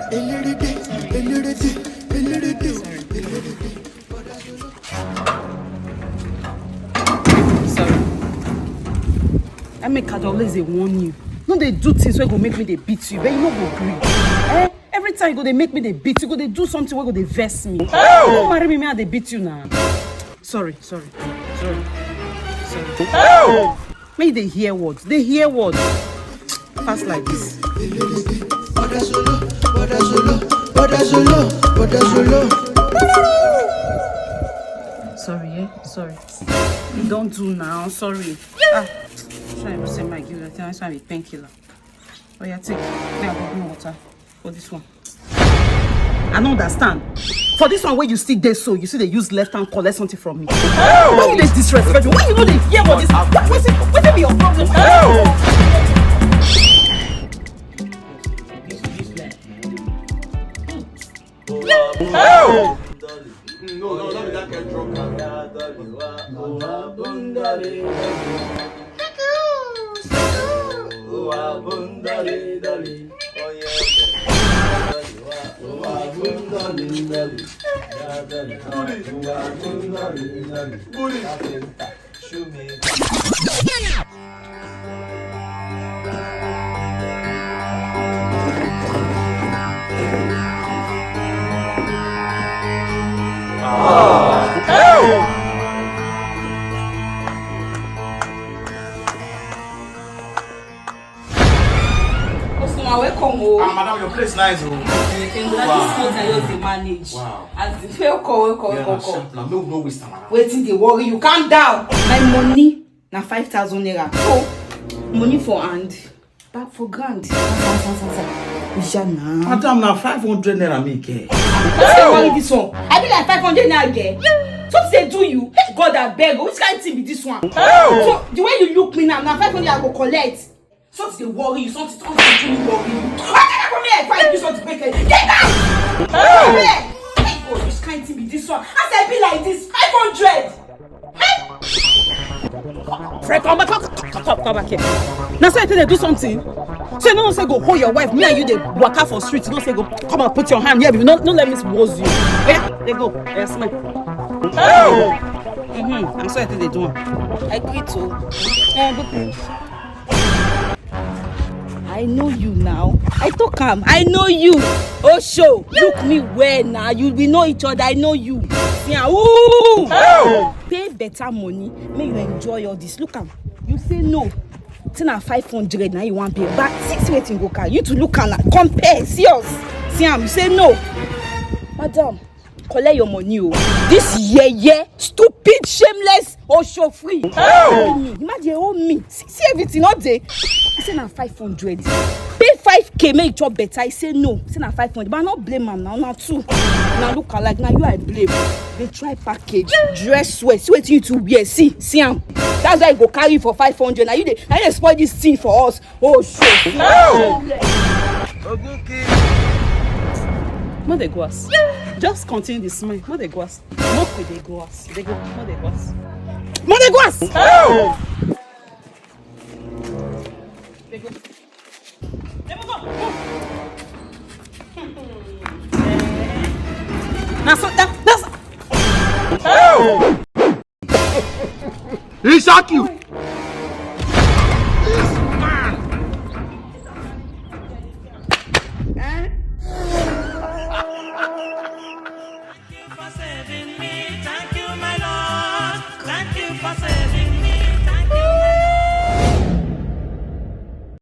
I make her always they warn you. No, they do things where go make me they beat you, but you no go agree. Every time you go they make me they beat you, go they do something where go they vex me. Don't marry me, they beat you now. Sorry. May they hear words. They hear words. Pass like this. Sorry. You don't do now. Sorry. Trying to say my give you. That's why I'm a painkiller. Oh yeah, take. Now go bring water for this one. I don't understand. For this one where you see this, so you see they use left hand collect something from me. Why you they disrespect me? Why you know they hear what this? What be your problem? No, let me not get drunk. Madam, your place nice. Wow. As the welcome. No waste time. Waiting they worry you. Calm down. My money na 5,000 naira. So money for hand, back for grant. Madam, now 500 naira make. What's worry this one? I be like 500 naira again. So they do you? God I beg. Which kind of thing be this one? So the way you look me now 500 I go collect. So they worry you, something to worry you. Come here, if I do something break it. Get down! Come here! Oh, this kind of thing be this one. As I be like this, 500! Fred, come back here. Now say they do something. So you don't say go hold your wife. Me and you they walk out for street. You don't say go come and put your hand here. No let me expose you. Yeah, they go. Yeah, smile. I'm sorry they do. I agree to. Good. I know you now. I talk am. I know you. Oh, show. Look me where now. We know each other. I know you. Yeah. Ooh. Pay better money. Make you enjoy all this. Look am. You say no. Say na 500 now you want pay. But 6 waiting go car. You to look am. Compare. Serious. See am. You say no. Madam, collect your money. Oh. This stupid, shameless, show free. Imagine owe me. See everything not there. I say na 500. Pay 5K make it chop better. I say no. Say na 500. But I not blame am now. Now too. Now look alike. Now you I blame. They try package, dress well. See what you to wear. See am. That's why I go carry for 500. Now you spoil this thing for us. Oh shit. No they go us. Just continue the smile. No they go us. No they go us. They go. No they go us. No they go us. They go. Now so that